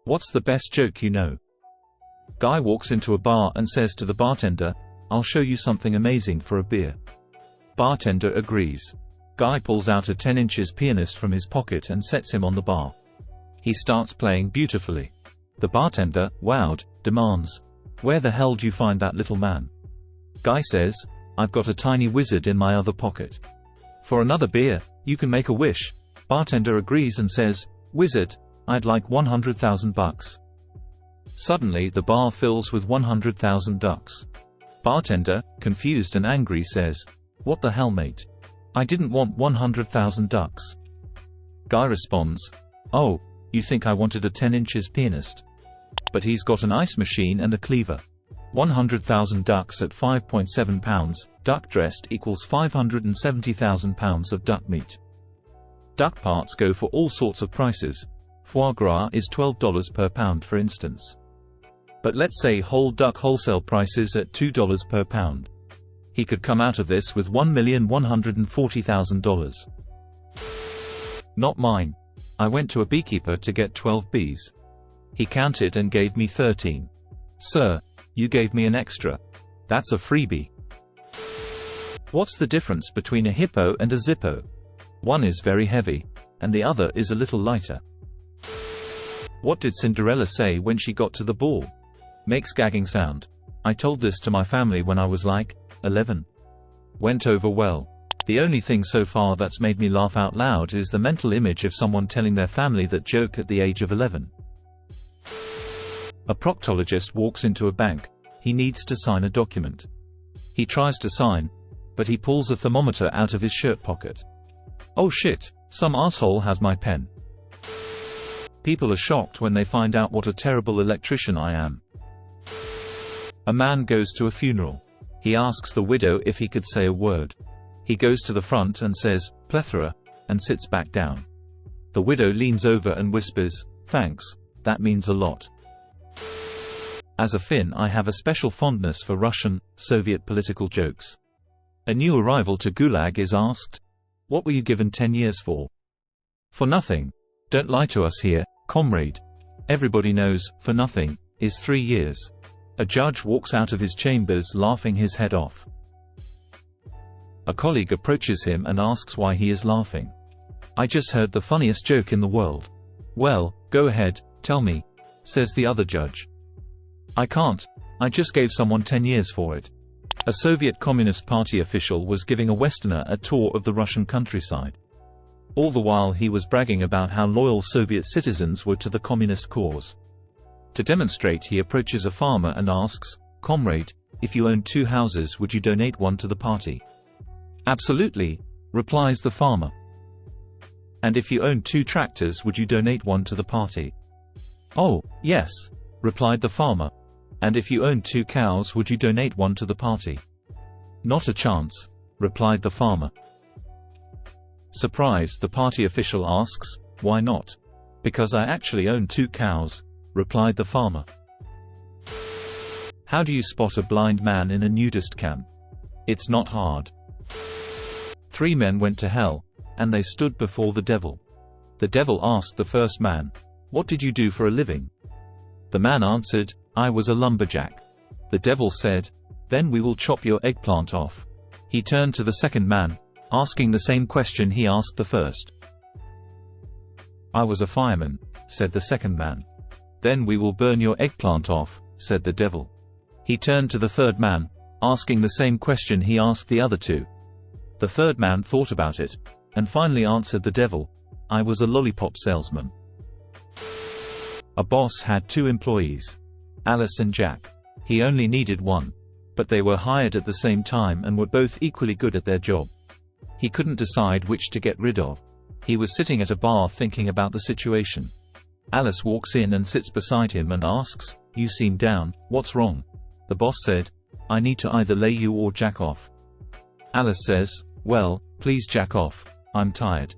What's the best joke you know? Guy walks into a bar and says to the bartender, "I'll show you something amazing for a beer." Bartender agrees. Guy pulls out a 10 inches pianist from his pocket and sets him on the bar. He starts playing beautifully. The bartender, wowed, demands, "Where the hell do you find that little man?" Guy says, "I've got a tiny wizard in my other pocket." "For another beer, you can make a wish." Bartender agrees and says, "Wizard, I'd like $100,000. Suddenly the bar fills with 100,000 ducks. Bartender, confused and angry, says, "What the hell, mate? I didn't want 100,000 ducks." Guy responds, "Oh, you think I wanted a 10 inches pianist? But he's got an ice machine and a cleaver." 100,000 ducks at 5.7 pounds, duck dressed equals 570,000 pounds of duck meat. Duck parts go for all sorts of prices. Foie gras is $12 per pound, for instance. But let's say whole duck wholesale prices at $2 per pound. He could come out of this with $1,140,000. Not mine. I went to a beekeeper to get 12 bees. He counted and gave me 13. Sir, you gave me an extra. That's a freebie. What's the difference between a hippo and a zippo? One is very heavy, and the other is a little lighter. What did Cinderella say when she got to the ball? Makes gagging sound. I told this to my family when I was like 11. Went over well. The only thing so far that's made me laugh out loud is the mental image of someone telling their family that joke at the age of 11. A proctologist walks into a bank. He needs to sign a document. He tries to sign, but he pulls a thermometer out of his shirt pocket. "Oh shit, some asshole has my pen." People are shocked when they find out what a terrible electrician I am. A man goes to a funeral. He asks the widow if he could say a word. He goes to the front and says, "Plethora," and sits back down. The widow leans over and whispers, "Thanks, that means a lot." As a Finn, I have a special fondness for Russian, Soviet political jokes. A new arrival to Gulag is asked, "What were you given 10 years for?" "For nothing. Don't lie to us here, comrade." Everybody knows, for nothing is 3 years. A judge walks out of his chambers laughing his head off. A colleague approaches him and asks why he is laughing. "I just heard the funniest joke in the world." "Well, go ahead, tell me," says the other judge. "I can't. I just gave someone 10 years for it." A Soviet Communist Party official was giving a Westerner a tour of the Russian countryside. All the while he was bragging about how loyal Soviet citizens were to the communist cause. To demonstrate, he approaches a farmer and asks, "Comrade, if you owned 2 houses, would you donate one to the party?" "Absolutely," replies the farmer. "And if you owned 2 tractors, would you donate one to the party?" "Oh, yes," replied the farmer. "And if you owned 2 cows, would you donate one to the party?" "Not a chance," replied the farmer. Surprised, the party official asks, "Why not?" "Because I actually own 2 cows," replied the farmer. How do you spot a blind man in a nudist camp? It's not hard. 3 men went to hell, and they stood before the devil. The devil asked the first man, "What did you do for a living?" The man answered, "I was a lumberjack." The devil said, "Then we will chop your eggplant off." He turned to the second man, asking the same question he asked the first. "I was a fireman," said the second man. "Then we will burn your eggplant off," said the devil. He turned to the third man, asking the same question he asked the other 2. The third man thought about it, and finally answered the devil, "I was a lollipop salesman." A boss had 2 employees, Alice and Jack. He only needed one, but they were hired at the same time and were both equally good at their job. He couldn't decide which to get rid of. He was sitting at a bar thinking about the situation. Alice walks in and sits beside him and asks, "You seem down, what's wrong?" The boss said, "I need to either lay you or jack off." Alice says, "Well, please jack off, I'm tired."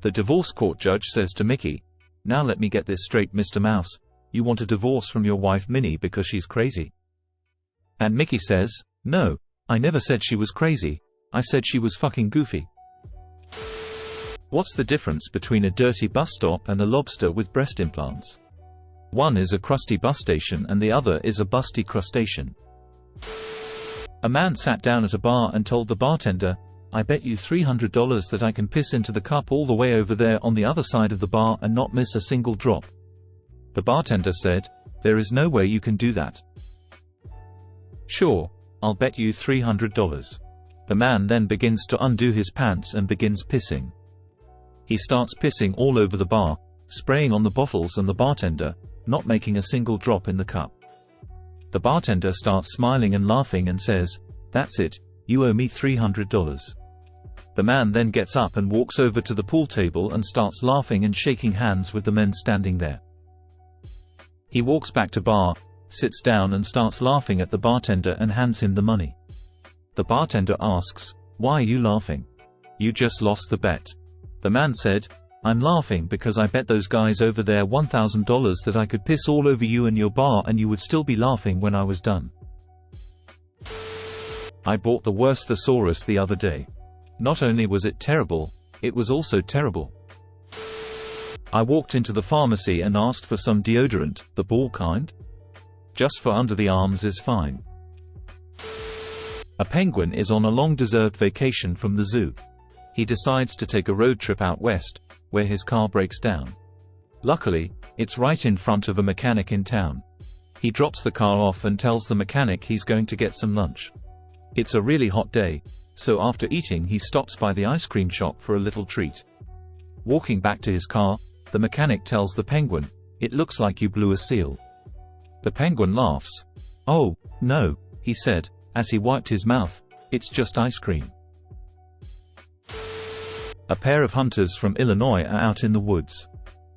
The divorce court judge says to Mickey, "Now let me get this straight, Mr. Mouse. You want a divorce from your wife Minnie because she's crazy?" And Mickey says, "No, I never said she was crazy. I said she was fucking goofy." What's the difference between a dirty bus stop and a lobster with breast implants? One is a crusty bus station and the other is a busty crustacean. A man sat down at a bar and told the bartender, "I bet you $300 that I can piss into the cup all the way over there on the other side of the bar and not miss a single drop." The bartender said, "There is no way you can do that." "Sure, I'll bet you $300. The man then begins to undo his pants and begins pissing. He starts pissing all over the bar, spraying on the bottles and the bartender, not making a single drop in the cup. The bartender starts smiling and laughing and says, "That's it, you owe me $300. The man then gets up and walks over to the pool table and starts laughing and shaking hands with the men standing there. He walks back to bar, sits down and starts laughing at the bartender and hands him the money. The bartender asks, "Why are you laughing? You just lost the bet." The man said, "I'm laughing because I bet those guys over there $1,000 that I could piss all over you and your bar and you would still be laughing when I was done." I bought the worst thesaurus the other day. Not only was it terrible, it was also terrible. I walked into the pharmacy and asked for some deodorant, the ball kind. Just for under the arms is fine. A penguin is on a long-deserved vacation from the zoo. He decides to take a road trip out west, where his car breaks down. Luckily, it's right in front of a mechanic in town. He drops the car off and tells the mechanic he's going to get some lunch. It's a really hot day, so after eating he stops by the ice cream shop for a little treat. Walking back to his car, the mechanic tells the penguin, "It looks like you blew a seal." The penguin laughs. "Oh, no," he said, as he wiped his mouth, "it's just ice cream." A pair of hunters from Illinois are out in the woods.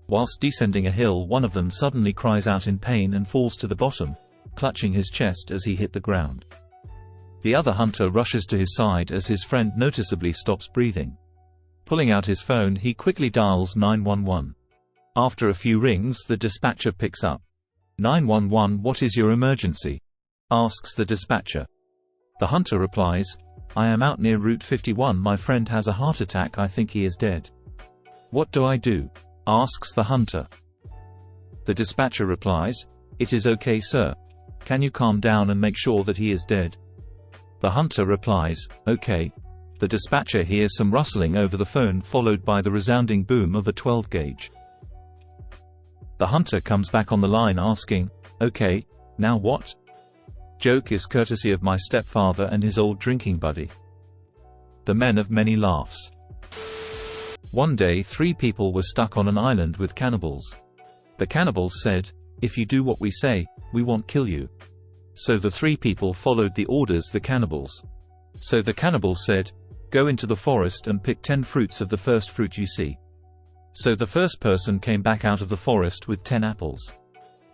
Whilst descending a hill, one of them suddenly cries out in pain and falls to the bottom, clutching his chest as he hit the ground. The other hunter rushes to his side as his friend noticeably stops breathing. Pulling out his phone, he quickly dials 911. After a few rings, the dispatcher picks up. "911, what is your emergency?" asks the dispatcher. The hunter replies, "I am out near Route 51, my friend has a heart attack, I think he is dead." "What do I do?" asks the hunter. The dispatcher replies, "It is okay, sir. Can you calm down and make sure that he is dead?" The hunter replies, "Okay." The dispatcher hears some rustling over the phone followed by the resounding boom of a 12 gauge. The hunter comes back on the line asking, "Okay, now what?" Joke is courtesy of my stepfather and his old drinking buddy. The men of many laughs. One day 3 people were stuck on an island with cannibals. The cannibals said, "If you do what we say, we won't kill you." So the 3 people followed the orders the cannibals. So the cannibals said, "Go into the forest and pick 10 fruits of the first fruit you see." So the first person came back out of the forest with 10 apples.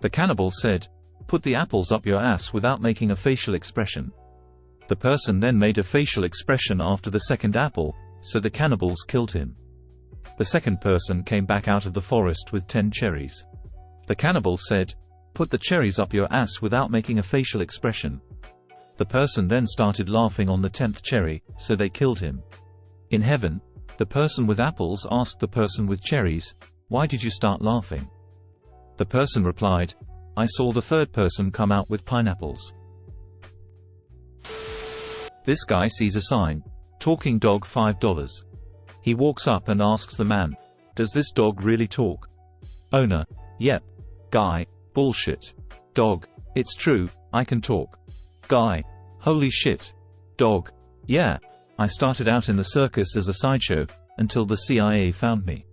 The cannibal said, "Put the apples up your ass," without making a facial expression. The person then made a facial expression after the second apple, so the cannibals killed him. The second person came back out of the forest with 10 cherries. The cannibal said, "Put the cherries up your ass," without making a facial expression. The person then started laughing on the 10th cherry, so they killed him. In heaven, the person with apples asked the person with cherries, "Why did you start laughing?" The person replied, "I saw the third person come out with pineapples." This guy sees a sign, "Talking dog $5. He walks up and asks the man, "Does this dog really talk?" Owner, "Yep." Guy, "Bullshit." Dog, "It's true, I can talk." Guy, "Holy shit." Dog, "Yeah. I started out in the circus as a sideshow, until the CIA found me.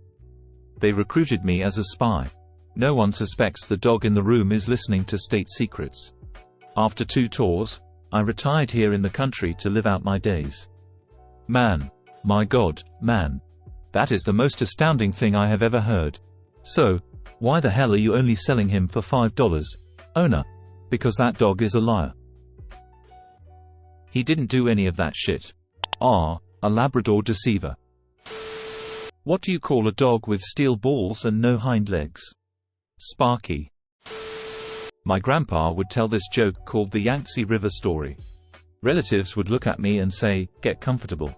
They recruited me as a spy. No one suspects the dog in the room is listening to state secrets. After 2 tours, I retired here in the country to live out my days." Man. My God, man. That is the most astounding thing I have ever heard. So, why the hell are you only selling him for $5? Owner, because that dog is a liar. He didn't do any of that shit. A Labrador deceiver. What do you call a dog with steel balls and no hind legs? Sparky. My grandpa would tell this joke called the Yangtze River story. Relatives would look at me and say, "Get comfortable."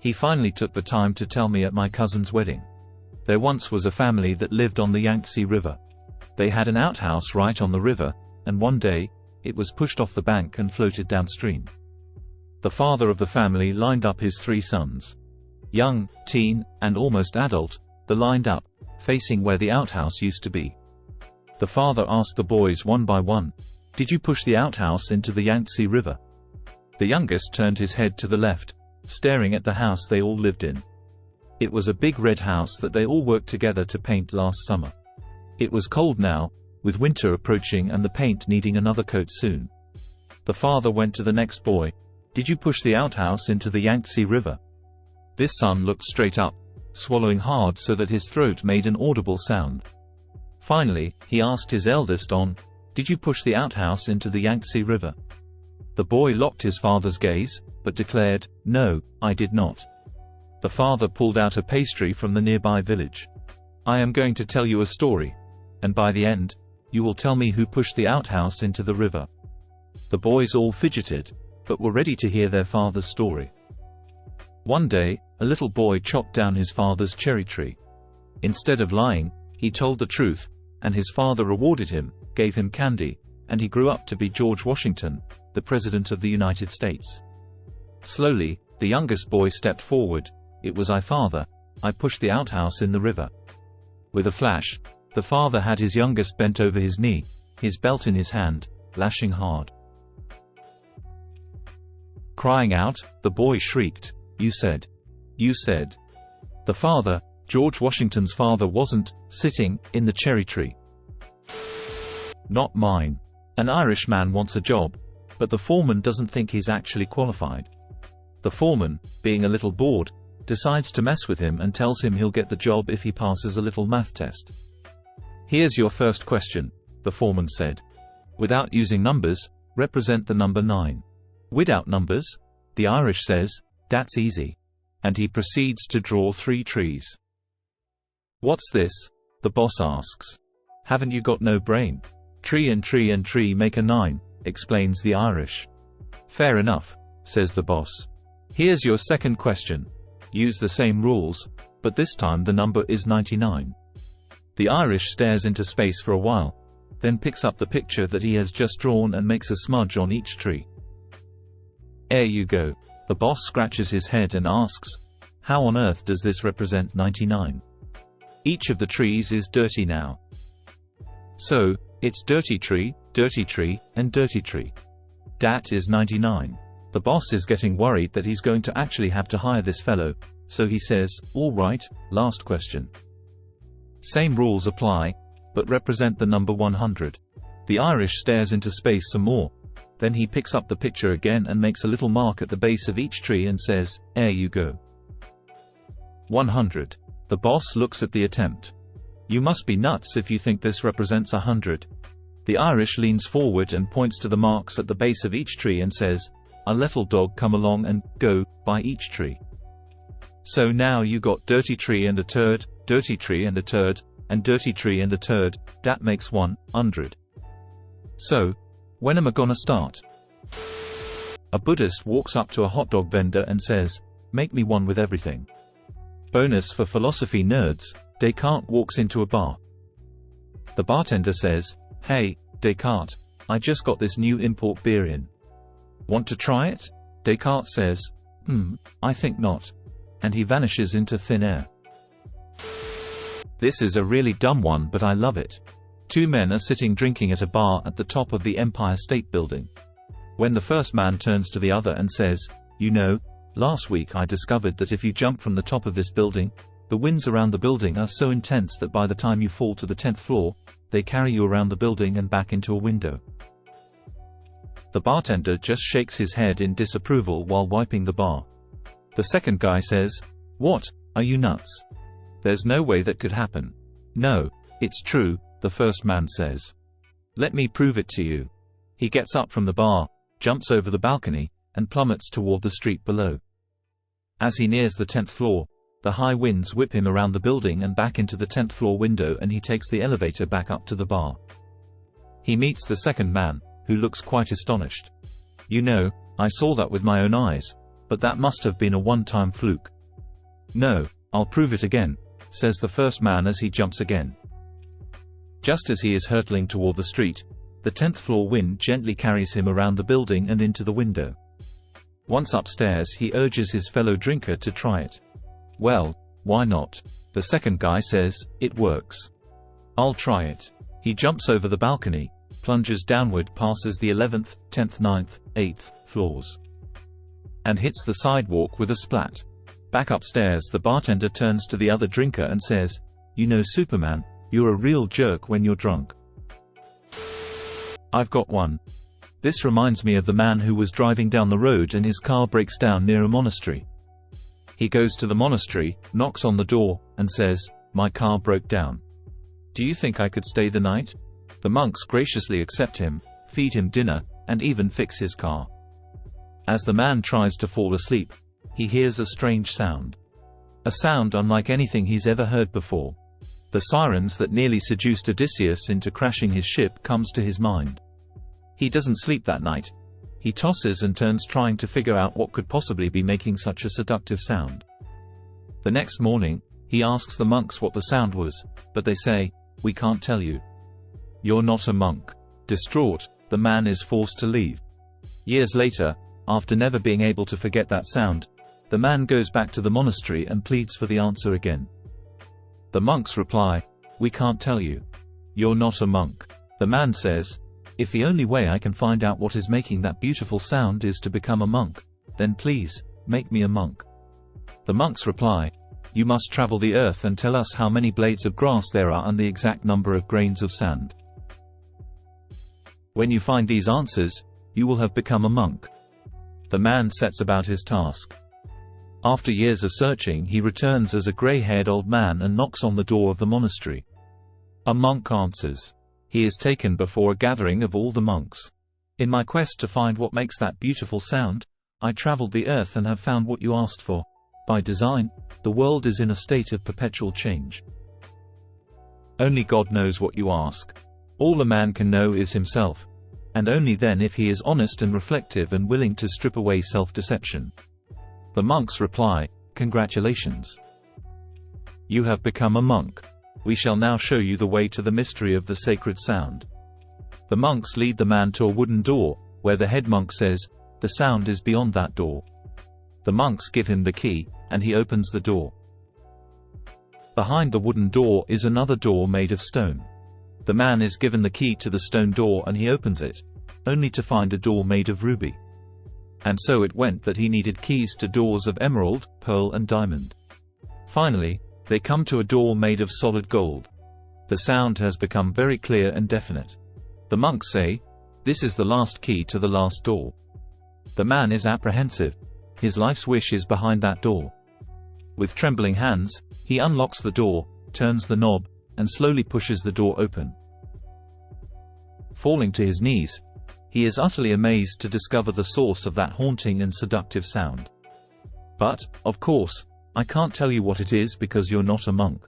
He finally took the time to tell me at my cousin's wedding. There once was a family that lived on the Yangtze River. They had an outhouse right on the river, and one day, it was pushed off the bank and floated downstream. The father of the family lined up his 3 sons. Young, teen, and almost adult, they lined up, facing where the outhouse used to be. The father asked the boys one by one, "Did you push the outhouse into the Yangtze River?" The youngest turned his head to the left, staring at the house they all lived in. It was a big red house that they all worked together to paint last summer. It was cold now, with winter approaching and the paint needing another coat soon. The father went to the next boy. "Did you push the outhouse into the Yangtze River?" This son looked straight up, swallowing hard so that his throat made an audible sound. Finally, he asked his eldest on, "Did you push the outhouse into the Yangtze River?" The boy locked his father's gaze, but declared, "No, I did not." The father pulled out a pastry from the nearby village. "I am going to tell you a story, and by the end, you will tell me who pushed the outhouse into the river." The boys all fidgeted, but were ready to hear their father's story. One day, a little boy chopped down his father's cherry tree. Instead of lying, he told the truth, and his father rewarded him, gave him candy, and he grew up to be George Washington, the President of the United States. Slowly, the youngest boy stepped forward. "It was I, father. I pushed the outhouse in the river." With a flash, the father had his youngest bent over his knee, his belt in his hand, lashing hard. Crying out, the boy shrieked, "You said. You said." The father, George Washington's father, wasn't sitting in the cherry tree. Not mine. An Irish man wants a job, but the foreman doesn't think he's actually qualified. The foreman, being a little bored, decides to mess with him and tells him he'll get the job if he passes a little math test. "Here's your first question," the foreman said. "Without using numbers, represent the number 9. Without numbers?" The Irish says, "That's easy." And he proceeds to draw 3 trees. "What's this?" the boss asks. "Haven't you got no brain? Tree and tree and tree make a 9, explains the Irish. "Fair enough," says the boss. "Here's your second question. Use the same rules, but this time the number is 99. The Irish stares into space for a while, then picks up the picture that he has just drawn and makes a smudge on each tree. "There you go." The boss scratches his head and asks, "How on earth does this represent 99? Each of the trees is dirty now." "So, it's dirty tree, and dirty tree. Dat is 99. The boss is getting worried that he's going to actually have to hire this fellow, so he says, "All right, last question. Same rules apply, but represent the number 100. The Irish stares into space some more. Then he picks up the picture again and makes a little mark at the base of each tree and says, "There you go. 100. The boss looks at the attempt. "You must be nuts if you think this represents 100. The Irish leans forward and points to the marks at the base of each tree and says, "A little dog come along and go by each tree. So now you got dirty tree and a turd, dirty tree and a turd, and dirty tree and a turd. That makes 100. So, when am I gonna start?" A Buddhist walks up to a hot dog vendor and says, "Make me one with everything." Bonus for philosophy nerds, Descartes walks into a bar. The bartender says, "Hey, Descartes, I just got this new import beer in. Want to try it?" Descartes says, I think not." And he vanishes into thin air. This is a really dumb one, but I love it. 2 men are sitting drinking at a bar at the top of the Empire State Building. When the first man turns to the other and says, "You know, last week I discovered that if you jump from the top of this building, the winds around the building are so intense that by the time you fall to the 10th floor, they carry you around the building and back into a window." The bartender just shakes his head in disapproval while wiping the bar. The second guy says, "What, are you nuts? There's no way that could happen." "No, it's true," the first man says. "Let me prove it to you." He gets up from the bar, jumps over the balcony, and plummets toward the street below. As he nears the 10th floor, the high winds whip him around the building and back into the 10th floor window, and he takes the elevator back up to the bar. He meets the second man, who looks quite astonished. "You know, I saw that with my own eyes, but that must have been a one-time fluke. No, I'll prove it again, says the first man as he jumps again. Just as he is hurtling toward the street, the 10th floor wind gently carries him around the building and into the window. Once upstairs, he urges his fellow drinker to try it. Well, why not? The second guy says, it works. I'll try it. He jumps over the balcony, plunges downward, passes the 11th, 10th, 9th, 8th floors, and hits the sidewalk with a splat. Back upstairs, the bartender turns to the other drinker and says, "You know, Superman, you're a real jerk when you're drunk." I've got one. This reminds me of the man who was driving down the road and his car breaks down near a monastery. He goes to the monastery, knocks on the door, and says, "My car broke down. Do you think I could stay the night?" The monks graciously accept him, feed him dinner, and even fix his car. As the man tries to fall asleep, he hears a strange sound. A sound unlike anything he's ever heard before. The sirens that nearly seduced Odysseus into crashing his ship comes to his mind. He doesn't sleep that night. He tosses and turns trying to figure out what could possibly be making such a seductive sound. The next morning, he asks the monks what the sound was, but they say, "We can't tell you. You're not a monk." Distraught, the man is forced to leave. Years later, after never being able to forget that sound, the man goes back to the monastery and pleads for the answer again. The monks reply, "We can't tell you. You're not a monk." The man says, "If the only way I can find out what is making that beautiful sound is to become a monk, then please, make me a monk." The monks reply, "You must travel the earth and tell us how many blades of grass there are and the exact number of grains of sand. When you find these answers, you will have become a monk." The man sets about his task. After years of searching, he returns as a gray-haired old man and knocks on the door of the monastery. A monk answers. He is taken before a gathering of all the monks. "In my quest to find what makes that beautiful sound, I traveled the earth and have found what you asked for. By design, the world is in a state of perpetual change. Only God knows what you ask. All a man can know is himself, and only then if he is honest and reflective and willing to strip away self-deception." The monks reply, "Congratulations. You have become a monk. We shall now show you the way to the mystery of the sacred sound." The monks lead the man to a wooden door, where the head monk says, "The sound is beyond that door." The monks give him the key, and he opens the door. Behind the wooden door is another door made of stone. The man is given the key to the stone door and he opens it, only to find a door made of ruby. And so it went that he needed keys to doors of emerald, pearl and diamond. Finally, they come to a door made of solid gold. The sound has become very clear and definite. The monks say, "This is the last key to the last door." The man is apprehensive. His life's wish is behind that door. With trembling hands, he unlocks the door, turns the knob, and slowly pushes the door open. Falling to his knees, he is utterly amazed to discover the source of that haunting and seductive sound. "But, of course, I can't tell you what it is because you're not a monk."